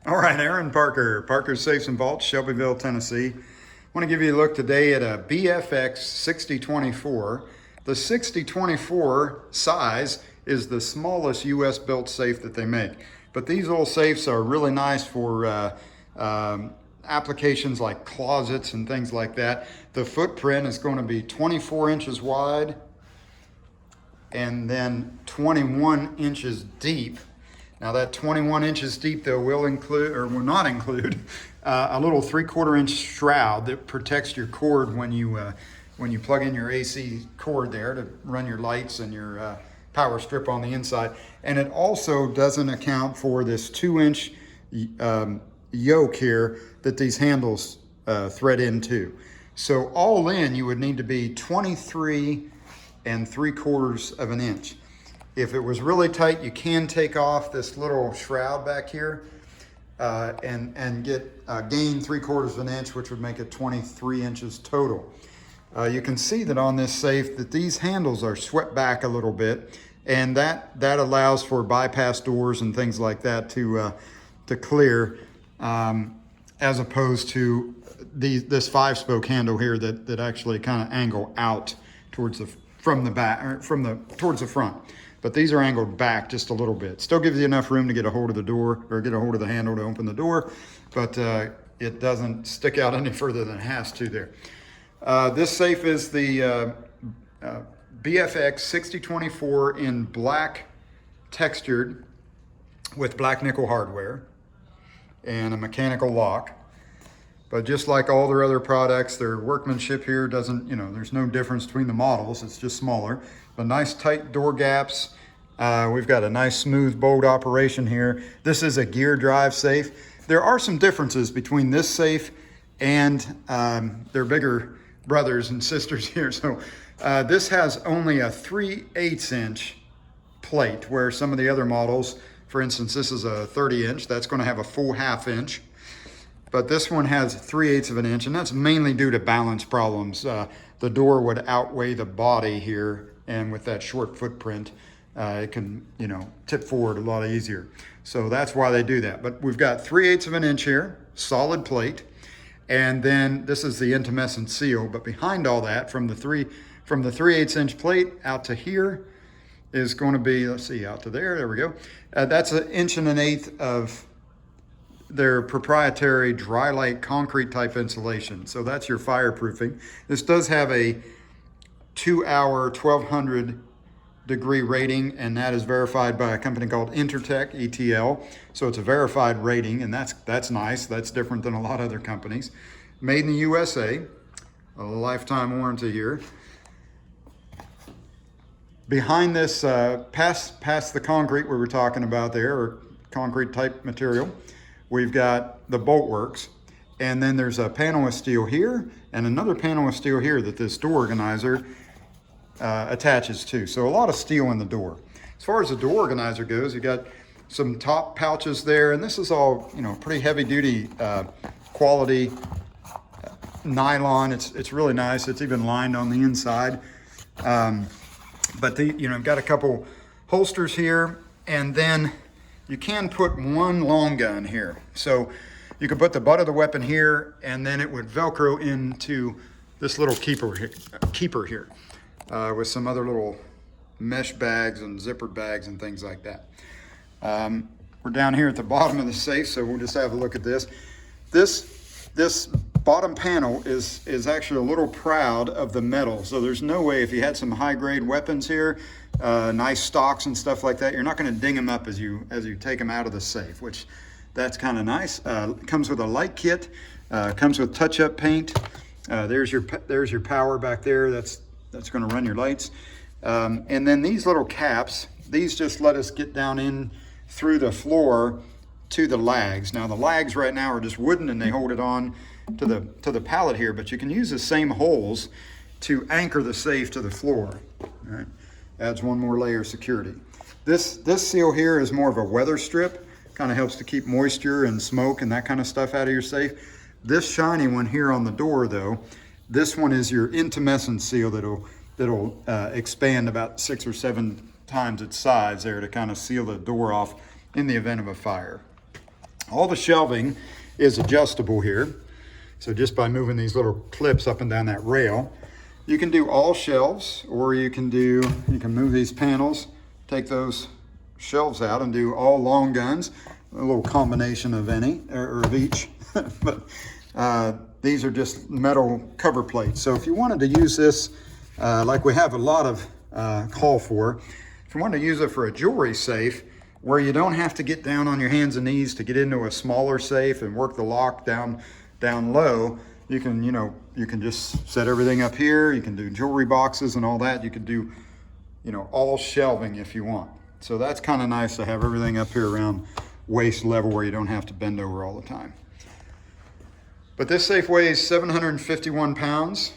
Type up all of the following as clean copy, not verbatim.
All right, Aaron Parker, Parker's Safes and Vaults, Shelbyville, Tennessee. I want to give you a look today at a BFX6024. The 6024 size is the smallest US built safe that they make. But these little safes are really nice for applications like closets and things like that. The footprint is going to be 24 inches wide and then 21 inches deep. Now that 21 inches deep though will include, or will not include, a little 3/4 inch shroud that protects your cord when you plug in your AC cord there to run your lights and your power strip on the inside. And it also doesn't account for this 2-inch yoke here that these handles thread into. So all in, you would need to be 23 3/4 of an inch. If it was really tight, you can take off this little shroud back here and get gain 3/4 of an inch, which would make it 23 inches total. You can see that on this safe that these handles are swept back a little bit, and that allows for bypass doors and things like that to clear, as opposed to this 5-spoke handle here that actually kind of angle out towards the towards the front. But these are angled back just a little bit. Still gives you enough room to get a hold of the door or get a hold of the handle to open the door, but it doesn't stick out any further than it has to there. This safe is the BFX6024 in black textured with black nickel hardware and a mechanical lock. But just like all their other products, their workmanship here doesn't, there's no difference between the models. It's just smaller. But nice tight door gaps. We've got a nice smooth bolt operation here. This is a gear drive safe. There are some differences between this safe and their bigger brothers and sisters here. So this has only a 3/8 inch plate, where some of the other models, for instance, this is a 30 inch, that's going to have a full 1/2 inch. But this one has 3/8 of an inch, and that's mainly due to balance problems. The door would outweigh the body here, and with that short footprint, it can, tip forward a lot easier. So that's why they do that. But we've got 3/8 of an inch here, solid plate, and then this is the intumescent seal. But behind all that, from the 3/8 inch plate out to here is going to be, let's see, out to there. There we go. That's 1 1/8 inches of their proprietary dry-light concrete type insulation. So that's your fireproofing. This does have a 2-hour 1200 degree rating, and that is verified by a company called Intertech, ETL. So it's a verified rating, and that's nice. That's different than a lot of other companies. Made in the USA, a lifetime warranty here. Behind this, past the concrete we were talking about there, or concrete type material, we've got the bolt works, and then there's a panel of steel here and another panel of steel here that this door organizer attaches to. So a lot of steel in the door. As far as the door organizer goes, you got some top pouches there, and this is all, pretty heavy duty quality nylon. It's really nice. It's even lined on the inside. But I've got a couple holsters here, and then you can put one long gun here. So you could put the butt of the weapon here, and then it would Velcro into this little keeper here with some other little mesh bags and zippered bags and things like that. We're down here at the bottom of the safe, so we'll just have a look at this. This bottom panel is actually a little proud of the metal. So there's no way, if you had some high-grade weapons here, nice stocks and stuff like that, you're not going to ding them up as you take them out of the safe, which that's kind of nice. It comes with a light kit, comes with touch-up paint. There's your power back there. That's going to run your lights. And then these little caps, these just let us get down in through the floor to the lags. Now the lags right now are just wooden, and they hold it on to the pallet here, but you can use the same holes to anchor the safe to the floor. All right. Adds one more layer of security. This seal here is more of a weather strip, kind of helps to keep moisture and smoke and that kind of stuff out of your safe. This shiny one here on the door though, this one is your intumescent seal that'll expand about 6 or 7 times its size there to kind of seal the door off in the event of a fire. All the shelving is adjustable here. So just by moving these little clips up and down that rail, you can do all shelves, or you can move these panels, take those shelves out and do all long guns, a little combination of any, or of each. But these are just metal cover plates. So if you wanted to use this, like we have a lot of call for, if you wanted to use it for a jewelry safe, where you don't have to get down on your hands and knees to get into a smaller safe and work the lock down low, you can just set everything up here. You can do jewelry boxes and all that. You can do, all shelving if you want. So that's kind of nice to have everything up here around waist level where you don't have to bend over all the time. But this safe weighs 751 pounds.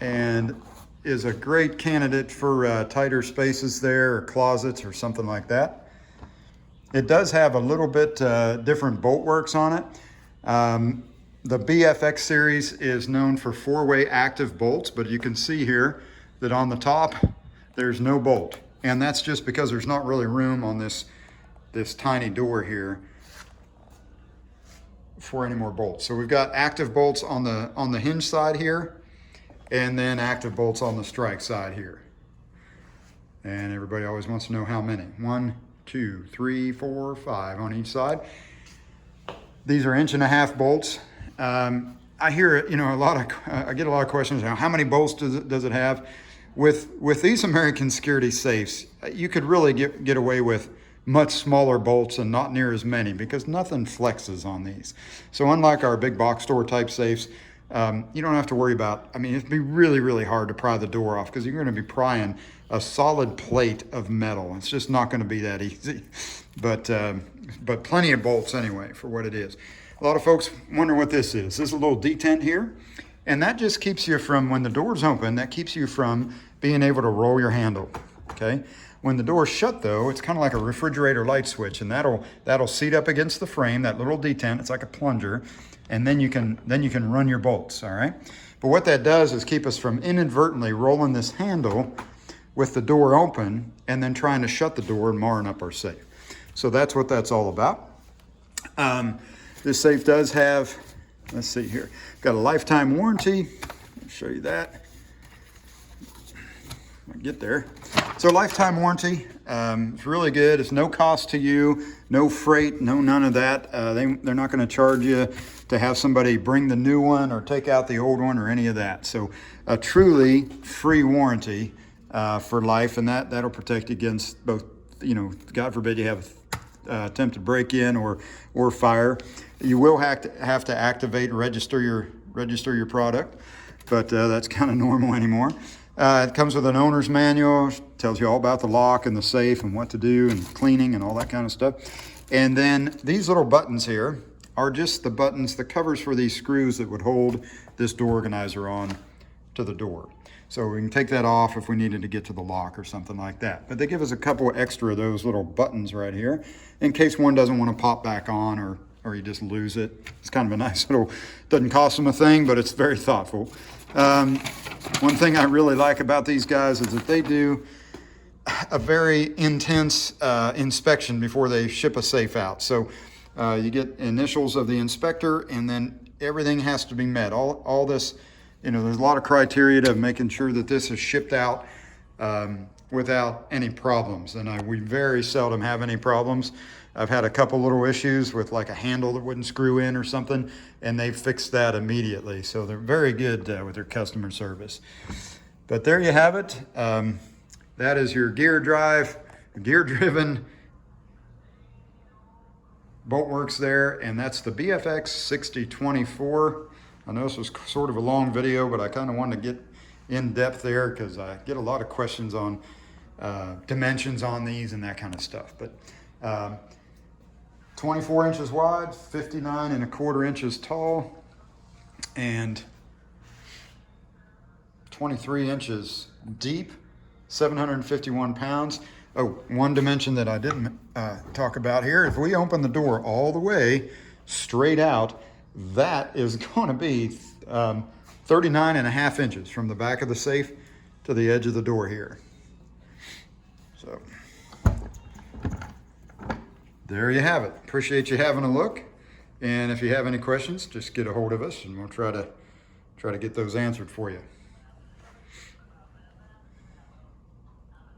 And is a great candidate for tighter spaces there, or closets or something like that. It does have a little bit different bolt works on it. The BFX series is known for 4-way active bolts, but you can see here that on the top there's no bolt, and that's just because there's not really room on this tiny door here for any more bolts. So we've got active bolts on the hinge side here, and then active bolts on the strike side here. And everybody always wants to know how many. 1, 2, 3, 4, 5 on each side. These are 1.5-inch bolts. I hear, I get a lot of questions now. How many bolts does it have? With these American Security safes, you could really get away with much smaller bolts and not near as many, because nothing flexes on these. So unlike our big box store type safes, you don't have to worry about, it'd be really, really hard to pry the door off, because you're going to be prying a solid plate of metal. It's just not going to be that easy. But plenty of bolts anyway for what it is. A lot of folks wonder what this is. This is a little detent here, and that just keeps you from, when the door's open, that keeps you from being able to roll your handle, okay? When the door's shut though, it's kind of like a refrigerator light switch, and that'll seat up against the frame, that little detent. It's like a plunger. And then you can run your bolts, all right? But what that does is keep us from inadvertently rolling this handle with the door open and then trying to shut the door and marring up our safe. So that's what that's all about. This safe does have, let's see here, got a lifetime warranty. I'll show you that. I'll get there. So lifetime warranty, it's really good. It's no cost to you, no freight, none of that. They're not going to charge you to have somebody bring the new one or take out the old one or any of that. So a truly free warranty for life, and that'll protect you against both, God forbid you have attempted break-in or fire. You will have to activate and register your product, but that's kind of normal anymore. It comes with an owner's manual, tells you all about the lock and the safe and what to do and cleaning and all that kind of stuff. And then these little buttons here are just the buttons, the covers for these screws that would hold this door organizer on to the door. So we can take that off if we needed to get to the lock or something like that. But they give us a couple extra of those little buttons right here in case one doesn't want to pop back on or you just lose it. It's kind of a nice little, doesn't cost them a thing, but it's very thoughtful. One thing I really like about these guys is that they do a very intense inspection before they ship a safe out. So you get initials of the inspector, and then everything has to be met. All this, there's a lot of criteria to making sure that this is shipped out without any problems. And we very seldom have any problems. I've had a couple little issues with like a handle that wouldn't screw in or something, and they fixed that immediately. So they're very good with their customer service. But there you have it. That is your gear-driven bolt works there, and that's the BFX6024. I know this was sort of a long video, but I kind of wanted to get in depth there because I get a lot of questions on dimensions on these and that kind of stuff. But 24 inches wide, 59.25 inches tall, and 23 inches deep, 751 pounds. Oh, one dimension that I didn't talk about here, if we open the door all the way straight out, that is going to be 39.5 inches from the back of the safe to the edge of the door here. So there you have it. Appreciate you having a look. And if you have any questions, just get a hold of us and we'll try to get those answered for you.